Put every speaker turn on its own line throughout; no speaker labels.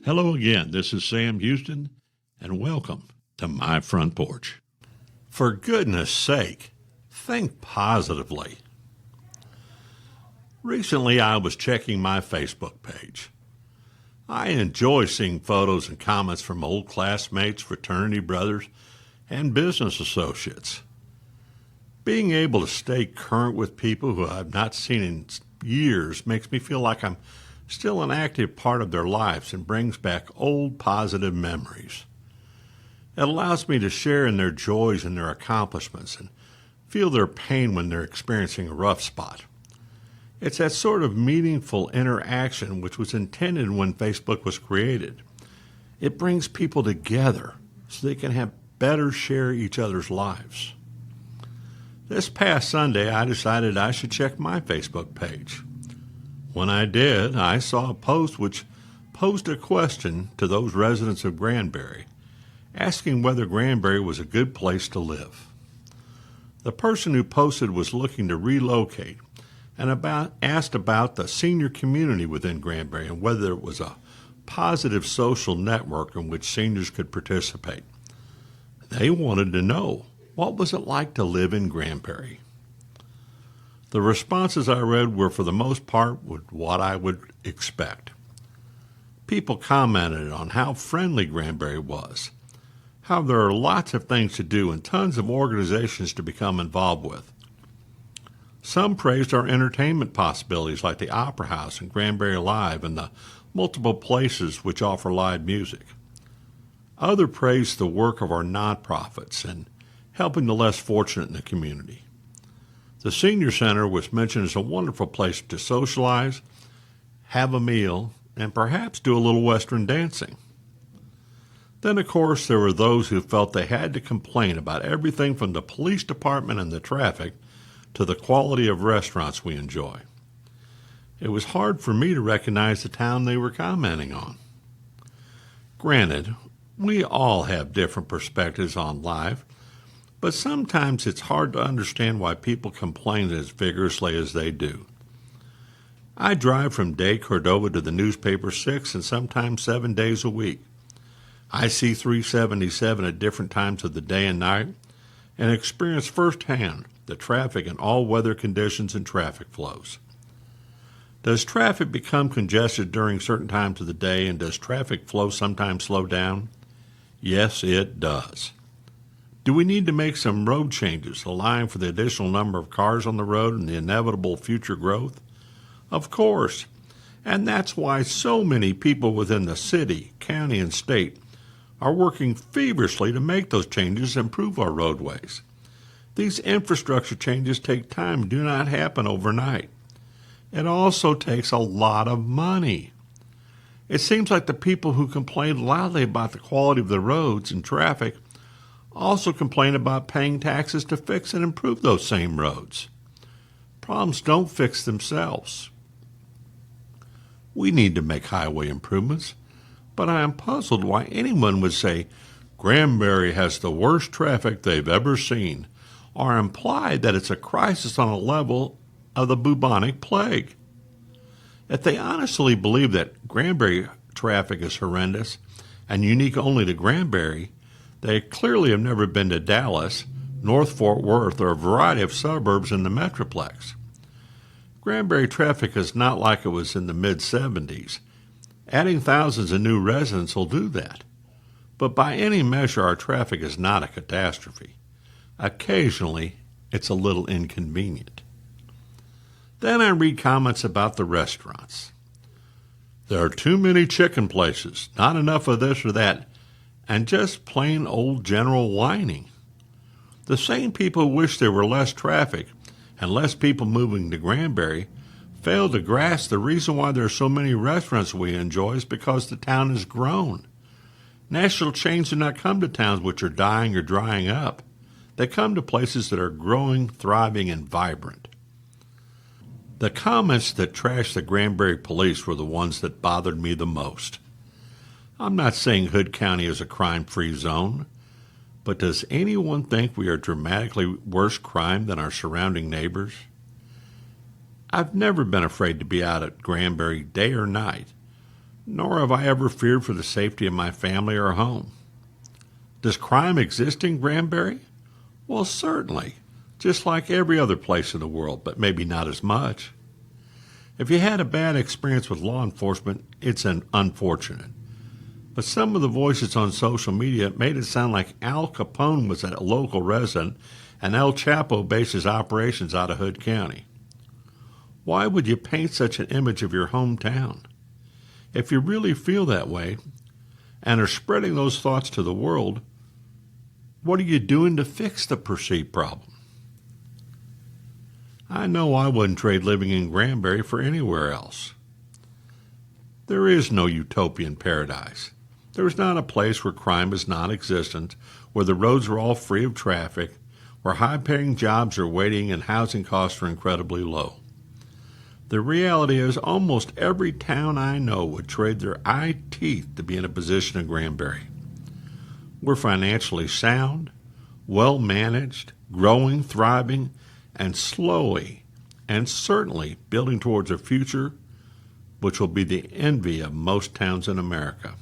Hello again, this is Sam Houston, and welcome to My Front Porch. For goodness sake, think positively. Recently, I was checking my Facebook page. I enjoy seeing photos and comments from old classmates, fraternity brothers, and business associates. Being able to stay current with people who I've not seen in years makes me feel like I'm still an active part of their lives and brings back old positive memories. It allows me to share in their joys and their accomplishments and feel their pain when they're experiencing a rough spot. It's that sort of meaningful interaction which was intended when Facebook was created. It brings people together so they can have better share each other's lives. This past Sunday, I decided I should check my Facebook page. When I did, I saw a post which posed a question to those residents of Granbury, asking whether Granbury was a good place to live. The person who posted was looking to relocate and asked about the senior community within Granbury and whether it was a positive social network in which seniors could participate. They wanted to know, what was it like to live in Granbury? The responses I read were, for the most part, what I would expect. People commented on how friendly Granbury was, how there are lots of things to do and tons of organizations to become involved with. Some praised our entertainment possibilities like the Opera House and Granbury Live and the multiple places which offer live music. Others praised the work of our nonprofits and helping the less fortunate in the community. The Senior Center was mentioned as a wonderful place to socialize, have a meal, and perhaps do a little Western dancing. Then, of course, there were those who felt they had to complain about everything from the police department and the traffic to the quality of restaurants we enjoy. It was hard for me to recognize the town they were commenting on. Granted, we all have different perspectives on life, but sometimes it's hard to understand why people complain as vigorously as they do. I drive from De Cordova to the newspaper 6 and sometimes 7 days a week. I see 377 at different times of the day and night and experience firsthand the traffic in all weather conditions and traffic flows. Does traffic become congested during certain times of the day, and does traffic flow sometimes slow down? Yes, it does. Do we need to make some road changes, allowing for the additional number of cars on the road and the inevitable future growth? Of course. And that's why so many people within the city, county, and state are working feverishly to make those changes and improve our roadways. These infrastructure changes take time and do not happen overnight. It also takes a lot of money. It seems like the people who complain loudly about the quality of the roads and traffic also complain about paying taxes to fix and improve those same roads. Problems don't fix themselves. We need to make highway improvements, but I am puzzled why anyone would say Granbury has the worst traffic they've ever seen, or imply that it's a crisis on a level of the bubonic plague. If they honestly believe that Granbury traffic is horrendous and unique only to Granbury, they clearly have never been to Dallas, North Fort Worth, or a variety of suburbs in the Metroplex. Granbury traffic is not like it was in the mid-'70s. Adding thousands of new residents will do that. But by any measure, our traffic is not a catastrophe. Occasionally, it's a little inconvenient. Then I read comments about the restaurants. There are too many chicken places, not enough of this or that, and just plain old general whining. The same people who wish there were less traffic and less people moving to Granbury fail to grasp the reason why there are so many restaurants we enjoy is because the town has grown. National chains do not come to towns which are dying or drying up. They come to places that are growing, thriving, and vibrant. The comments that trashed the Granbury police were the ones that bothered me the most. I'm not saying Hood County is a crime-free zone, but does anyone think we are dramatically worse crime than our surrounding neighbors? I've never been afraid to be out at Granbury day or night, nor have I ever feared for the safety of my family or home. Does crime exist in Granbury? Well, certainly, just like every other place in the world, but maybe not as much. If you had a bad experience with law enforcement, it's unfortunate. But some of the voices on social media made it sound like Al Capone was a local resident and El Chapo bases operations out of Hood County. Why would you paint such an image of your hometown? If you really feel that way and are spreading those thoughts to the world, what are you doing to fix the perceived problem? I know I wouldn't trade living in Granbury for anywhere else. There is no utopian paradise. There is not a place where crime is non-existent, where the roads are all free of traffic, where high-paying jobs are waiting and housing costs are incredibly low. The reality is almost every town I know would trade their eye teeth to be in a position in Granbury. We're financially sound, well-managed, growing, thriving, and slowly and certainly building towards a future which will be the envy of most towns in America.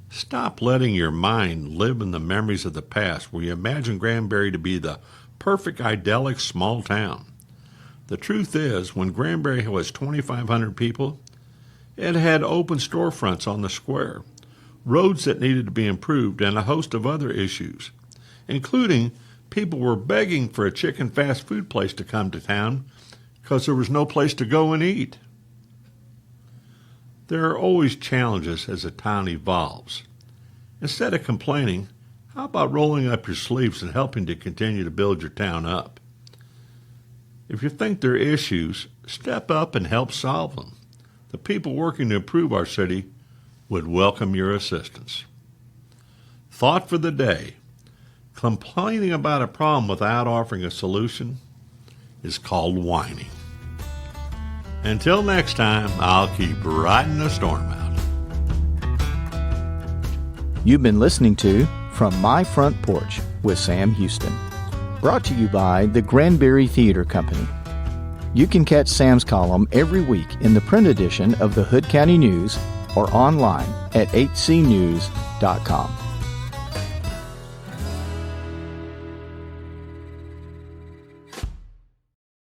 Stop letting your mind live in the memories of the past where you imagine Granbury to be the perfect idyllic small town. The truth is, when Granbury was 2,500 people, it had open storefronts on the square, roads that needed to be improved, and a host of other issues, including people were begging for a chicken fast food place to come to town because there was no place to go and eat. There are always challenges as a town evolves. Instead of complaining, how about rolling up your sleeves and helping to continue to build your town up? If you think there are issues, step up and help solve them. The people working to improve our city would welcome your assistance. Thought for the day: complaining about a problem without offering a solution is called whining. Until next time, I'll keep riding the storm out.
You've been listening to From My Front Porch with Sam Houston, brought to you by the Granbury Theater Company. You can catch Sam's column every week in the print edition of the Hood County News or online at hcnews.com.